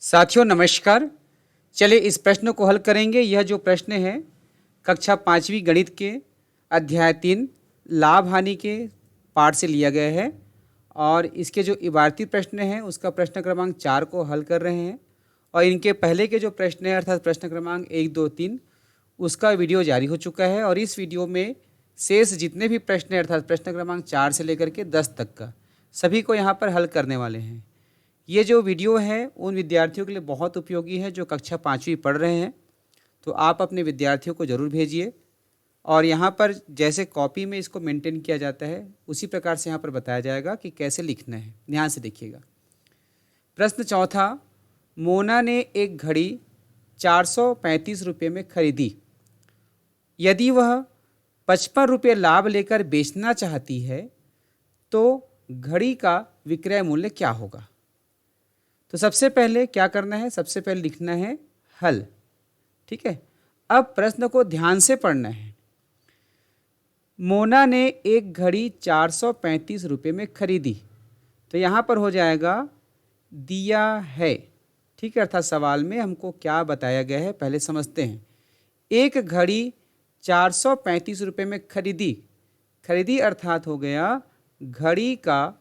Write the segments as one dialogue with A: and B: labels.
A: साथियों नमस्कार। चलिए इस प्रश्न को हल करेंगे। यह जो प्रश्न है कक्षा 5वीं गणित के अध्याय 3 लाभ हानि के पाठ से लिया गया है और इसके जो इबारती प्रश्न है उसका प्रश्न क्रमांक 4 को हल कर रहे हैं और इनके पहले के जो प्रश्न है अर्थात प्रश्न क्रमांक 1, 2, 3 उसका वीडियो जारी हो चुका है और इस वीडियो में शेष जितने भी प्रश्न हैं अर्थात प्रश्न क्रमांक 4 से लेकर के 10 तक का सभी को यहाँ पर हल करने वाले हैं। ये जो वीडियो है उन विद्यार्थियों के लिए बहुत उपयोगी है जो कक्षा 5वीं पढ़ रहे हैं, तो आप अपने विद्यार्थियों को ज़रूर भेजिए और यहाँ पर जैसे कॉपी में इसको मेंटेन किया जाता है उसी प्रकार से यहाँ पर बताया जाएगा कि कैसे लिखना है। ध्यान से देखिएगा। प्रश्न चौथा, मोना ने एक घड़ी 435 रुपये में खरीदी। यदि वह 55 रुपये लाभ लेकर बेचना चाहती है तो घड़ी का विक्रय मूल्य क्या होगा। तो सबसे पहले क्या करना है, सबसे पहले लिखना है हल। ठीक है, अब प्रश्न को ध्यान से पढ़ना है। मोना ने एक घड़ी 435 रुपये में खरीदी, तो यहाँ पर हो जाएगा दिया है। ठीक है, अर्थात सवाल में हमको क्या बताया गया है पहले समझते हैं। एक घड़ी 435 रुपये में खरीदी, खरीदी अर्थात हो गया घड़ी का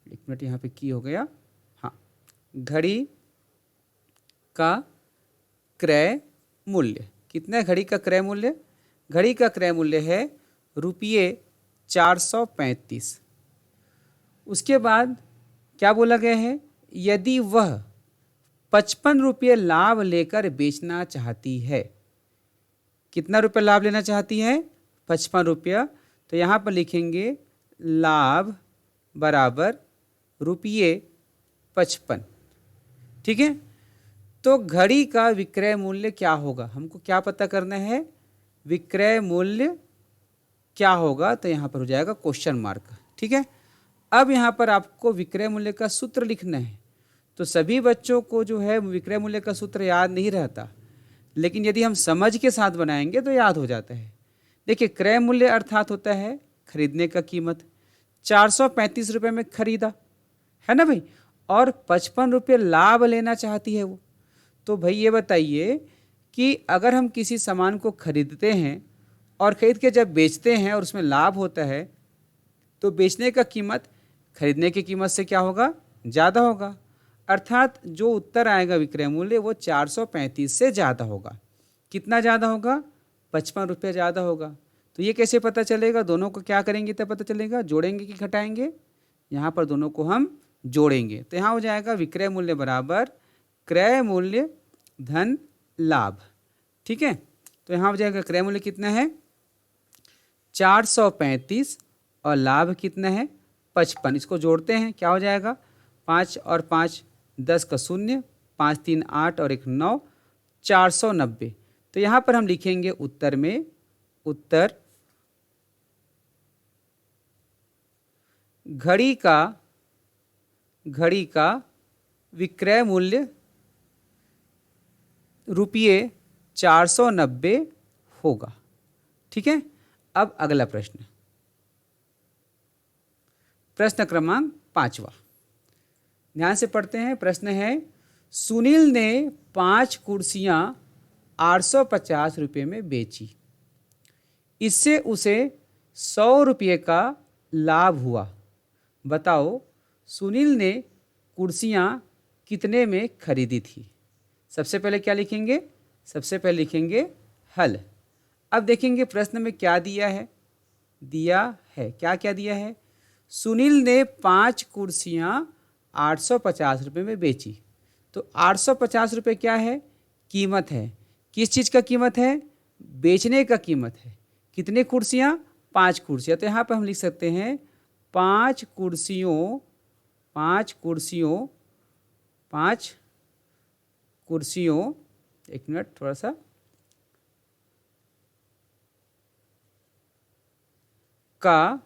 A: एक मिनट यहाँ पे की हो गया, हाँ, घड़ी का क्रय मूल्य कितना है। घड़ी का क्रय मूल्य, घड़ी का क्रय मूल्य है रुपये 435। उसके बाद क्या बोला गया है, यदि वह 55 रुपये लाभ लेकर बेचना चाहती है। कितना रुपये लाभ लेना चाहती है, 55 रुपया। तो यहाँ पर लिखेंगे लाभ बराबर रुपये 55। ठीक है, तो घड़ी का विक्रय मूल्य क्या होगा, हमको क्या पता करना है, विक्रय मूल्य क्या होगा। तो यहाँ पर हो जाएगा क्वेश्चन मार्क। ठीक है, अब यहाँ पर आपको विक्रय मूल्य का सूत्र लिखना है। तो सभी बच्चों को जो है विक्रय मूल्य का सूत्र याद नहीं रहता, लेकिन यदि हम समझ के साथ बनाएंगे तो याद हो जाता है। देखिए, क्रय मूल्य अर्थात होता है खरीदने का कीमत। 435 रुपये में खरीदा है ना भाई, और 55 रुपये लाभ लेना चाहती है वो। तो भाई ये बताइए कि अगर हम किसी सामान को खरीदते हैं और खरीद के जब बेचते हैं और उसमें लाभ होता है तो बेचने का कीमत खरीदने की कीमत से क्या होगा, ज़्यादा होगा। अर्थात जो उत्तर आएगा विक्रय मूल्य वो 435 से ज़्यादा होगा। कितना ज़्यादा होगा, 55 रुपये ज़्यादा होगा। तो ये कैसे पता चलेगा, दोनों को क्या करेंगे तब पता चलेगा, जोड़ेंगे कि घटाएंगे। यहाँ पर दोनों को हम जोड़ेंगे, तो यहाँ हो जाएगा विक्रय मूल्य बराबर क्रय मूल्य धन लाभ। ठीक है, तो यहाँ हो जाएगा क्रय मूल्य कितना है 435 और लाभ कितना है 55। इसको जोड़ते हैं, क्या हो जाएगा 5 और 5 10 का 0, 5 3 8 और 1 9, 490। तो यहाँ पर हम लिखेंगे उत्तर में, उत्तर घड़ी का विक्रय मूल्य रुपये 490 होगा। ठीक है, अब अगला प्रश्न, प्रश्न क्रमांक 5वां। ध्यान से पढ़ते हैं। प्रश्न है, सुनील ने 5 कुर्सियां 850 रुपये में बेची। इससे उसे 100 रुपये का लाभ हुआ। बताओ सुनील ने कुर्सियां कितने में खरीदी थी। सबसे पहले क्या लिखेंगे, सबसे पहले लिखेंगे हल। अब देखेंगे प्रश्न में क्या दिया है, दिया है क्या क्या दिया है, सुनील ने 5 कुर्सियां 850 रुपये में बेची। तो 850 रुपये क्या है, कीमत है। किस चीज़ का कीमत है, बेचने का कीमत है। कितने कुर्सियां, 5 कुर्सियां। तो यहाँ पर हम लिख सकते हैं 5 कुर्सियों, एक मिनट थोड़ा सा, का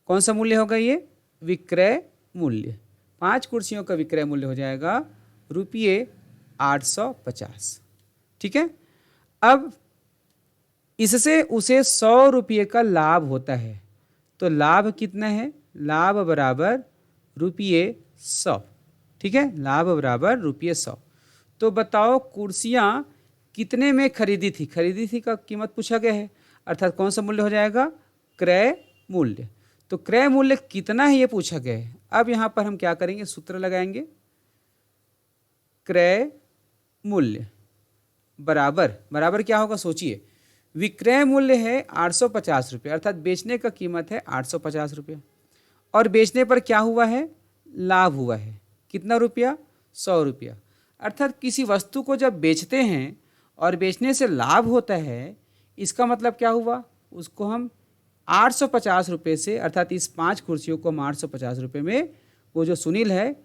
A: कौन सा मूल्य होगा, ये विक्रय मूल्य। 5 कुर्सियों का विक्रय मूल्य हो जाएगा रुपये 850। ठीक है, अब इससे उसे 100 रुपये का लाभ होता है। तो लाभ कितना है, लाभ बराबर रुपये 100। ठीक है, लाभ बराबर रुपये 100। तो बताओ कुर्सियाँ कितने में खरीदी थी का कीमत पूछा गया है, अर्थात कौन सा मूल्य हो जाएगा, क्रय मूल्य। तो क्रय मूल्य कितना है ये पूछा गया है। अब यहाँ पर हम क्या करेंगे, सूत्र लगाएंगे, क्रय मूल्य बराबर क्या होगा, सोचिए, विक्रय मूल्य है 850 रुपये, अर्थात बेचने का कीमत है 850 रुपये, और बेचने पर क्या हुआ है, लाभ हुआ है, कितना रुपया, 100 रुपया। अर्थात किसी वस्तु को जब बेचते हैं और बेचने से लाभ होता है, इसका मतलब क्या हुआ, उसको हम 850 रुपये से, अर्थात इस 5 कुर्सियों को हम 850 रुपये में, वो जो सुनील है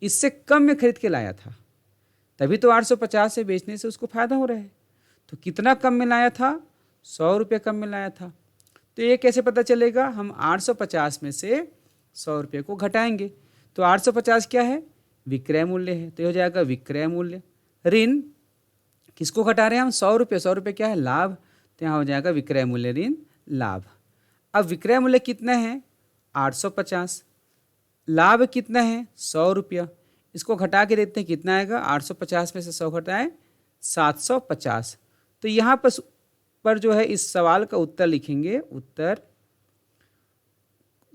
A: इससे कम में खरीद के लाया था, तभी तो 850 से बेचने से उसको फायदा हो रहा है। तो कितना कम में लाया था, 100 रुपये कम में लाया था। तो ये कैसे पता चलेगा, हम 850 में से 100 रुपये को घटाएंगे। तो 850 क्या है, विक्रय मूल्य है, तो हो जाएगा विक्रय मूल्य ऋण किसको घटा रहे हैं हम, 100 रुपये। 100 रुपये क्या है, लाभ, तो यहाँ हो जाएगा विक्रय मूल्य ऋण लाभ। अब विक्रय मूल्य कितना है, 850, लाभ कितना है, 100 रुपया। इसको घटा के देखते हैं कितना आएगा, 850 में से 100 घटाएं 750। तो यहाँ पर जो है इस सवाल का उत्तर लिखेंगे, उत्तर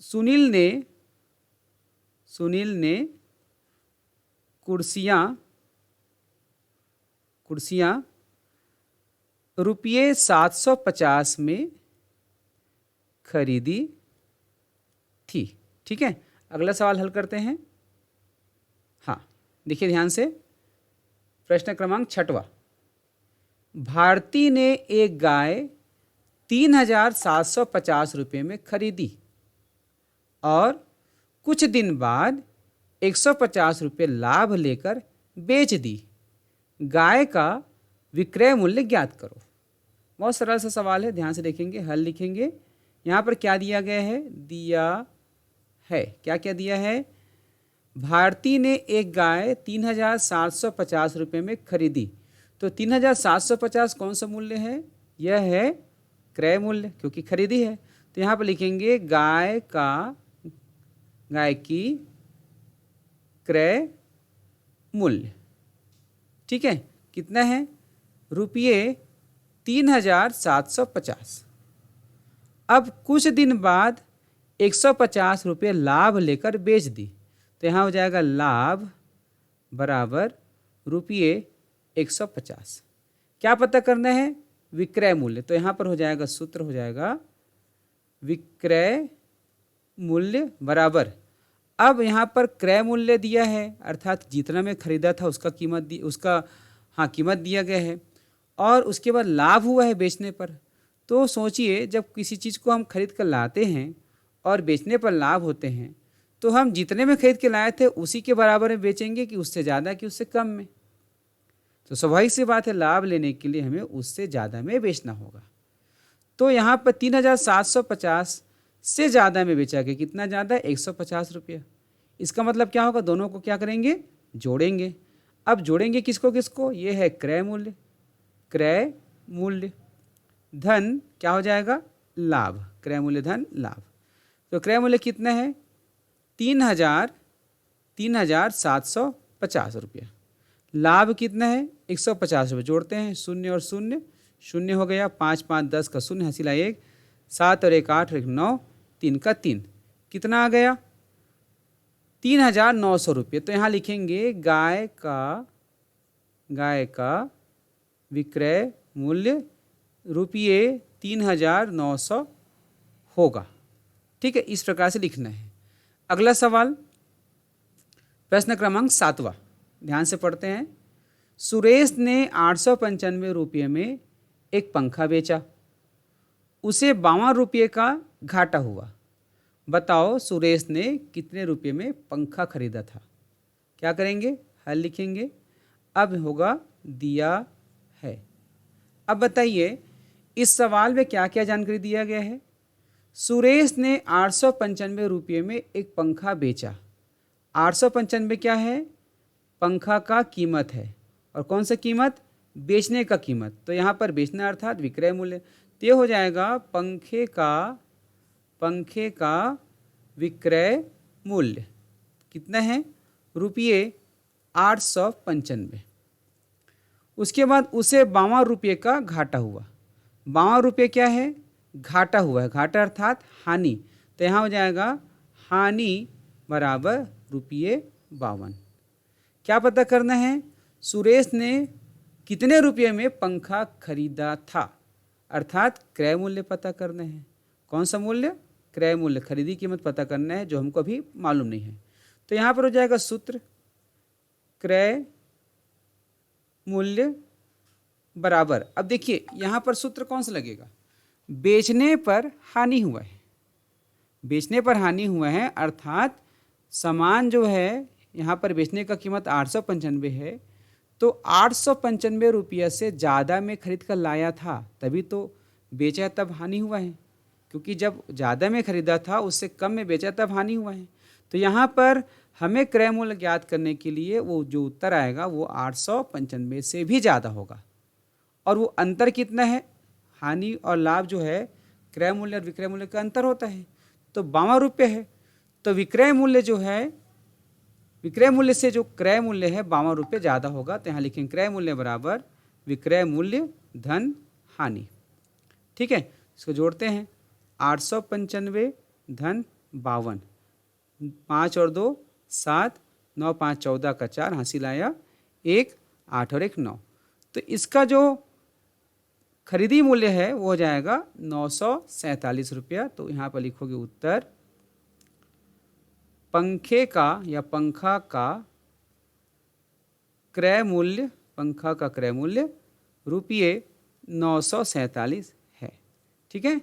A: सुनील ने कुर्सियाँ रुपये 750 में खरीदी थी। ठीक है, अगला सवाल हल करते हैं। हाँ, देखिए ध्यान से, प्रश्न क्रमांक 6वां, भारती ने एक गाय 3750 रुपये में खरीदी और कुछ दिन बाद 150 रुपये लाभ लेकर बेच दी, गाय का विक्रय मूल्य ज्ञात करो। बहुत सरल सा सवाल है, ध्यान से देखेंगे, हल लिखेंगे। यहाँ पर क्या दिया गया है, दिया है, क्या क्या दिया है, भारती ने एक गाय 3750 रुपये में खरीदी। तो 3750 कौन सा मूल्य है, यह है क्रय मूल्य, क्योंकि खरीदी है। तो यहाँ पर लिखेंगे गाय की क्रय मूल्य। ठीक है, कितना है, रुपये 3750। अब कुछ दिन बाद 150 रुपये लाभ लेकर बेच दी, तो यहाँ हो जाएगा लाभ बराबर रुपये 150। क्या पता करना है, विक्रय मूल्य। तो यहाँ पर हो जाएगा, सूत्र हो जाएगा विक्रय मूल्य बराबर, अब यहाँ पर क्रय मूल्य दिया है, अर्थात जितना में खरीदा था उसका कीमत दिया गया है, और उसके बाद लाभ हुआ है बेचने पर। तो सोचिए, जब किसी चीज़ को हम खरीद कर लाते हैं और बेचने पर लाभ होते हैं, तो हम जितने में खरीद के लाए थे उसी के बराबर में बेचेंगे कि उससे ज़्यादा कि उससे कम में। तो स्वाभाविक सी बात है, लाभ लेने के लिए हमें उससे ज़्यादा में बेचना होगा। तो यहाँ पर 3750 से ज़्यादा में बेचा गया, कितना ज़्यादा, 150 रुपये। इसका मतलब क्या होगा, दोनों को क्या करेंगे, जोड़ेंगे। अब जोड़ेंगे किसको किसको, ये है क्रय मूल्य धन क्या हो जाएगा, लाभ, क्रय मूल्य धन लाभ। तो क्रय मूल्य कितना है, 3750 रुपया। लाभ कितना है, 150 रुपये। जोड़ते हैं, शून्य और शून्य, शून्य हो गया, 5 5 10 का शून्य, हसीला 1, 7 और 1 8 और 1 9, 3 का 3, कितना आ गया, 3900 रुपये। तो यहाँ लिखेंगे गाय का विक्रय मूल्य रुपये 3900 होगा। ठीक है, इस प्रकार से लिखना है। अगला सवाल, प्रश्न क्रमांक 7वां, ध्यान से पढ़ते हैं। सुरेश ने 895 रुपये में एक पंखा बेचा, उसे 52 रुपये का घाटा हुआ। बताओ सुरेश ने कितने रुपये में पंखा खरीदा था। क्या करेंगे, हल लिखेंगे। अब होगा दिया है। अब बताइए, इस सवाल में क्या क्या जानकारी दिया गया है। सुरेश ने 895 रुपये में एक पंखा बेचा। 895 क्या है, पंखा का कीमत है, और कौन सा कीमत, बेचने का कीमत। तो यहाँ पर बेचना अर्थात विक्रय मूल्य। तो ये हो जाएगा पंखे का विक्रय मूल्य कितना है? रुपये 895। उसके बाद उसे 52 रुपये का घाटा हुआ। 52 रुपये क्या है? घाटा हुआ है। घाटा अर्थात हानि। तो यहाँ हो जाएगा हानि बराबर ₹52। क्या पता करना है? सुरेश ने कितने रुपये में पंखा खरीदा था, अर्थात क्रय मूल्य पता करना है। कौन सा मूल्य? क्रय मूल्य, खरीदी कीमत पता करना है, जो हमको अभी मालूम नहीं है। तो यहाँ पर हो जाएगा सूत्र क्रय मूल्य बराबर, अब देखिए यहाँ पर सूत्र कौन सा लगेगा? बेचने पर हानि हुआ है। बेचने पर हानि हुआ है अर्थात सामान जो है यहाँ पर बेचने का कीमत 895 है, तो 895 रुपया से ज़्यादा में खरीद कर लाया था, तभी तो बेचा, तब हानि हुआ है। क्योंकि जब ज़्यादा में खरीदा था उससे कम में बेचा तब हानि हुआ है। तो यहाँ पर हमें क्रय मूल्य ज्ञात करने के लिए वो जो उत्तर आएगा वो 895 से भी ज़्यादा होगा। और वो अंतर कितना है? हानि और लाभ जो है क्रय मूल्य और विक्रय मूल्य का अंतर होता है, तो 52 रुपये है। तो विक्रय मूल्य जो है, विक्रय मूल्य से जो क्रय मूल्य है 52 रुपये ज़्यादा होगा। तो यहाँ लिखेंगे क्रय मूल्य बराबर विक्रय मूल्य धन हानि। ठीक है, इसको जोड़ते हैं। 895 धन 52, 5 और 2 7, 9 5 14 का 4, हासिल आया 1, 8 और 1 9। तो इसका जो खरीदी मूल्य है वो हो जाएगा 947 रुपया। तो यहाँ पर लिखोगे उत्तर पंखे का या पंखा का क्रय मूल्य, पंखा का क्रय मूल्य ₹947 है। ठीक है।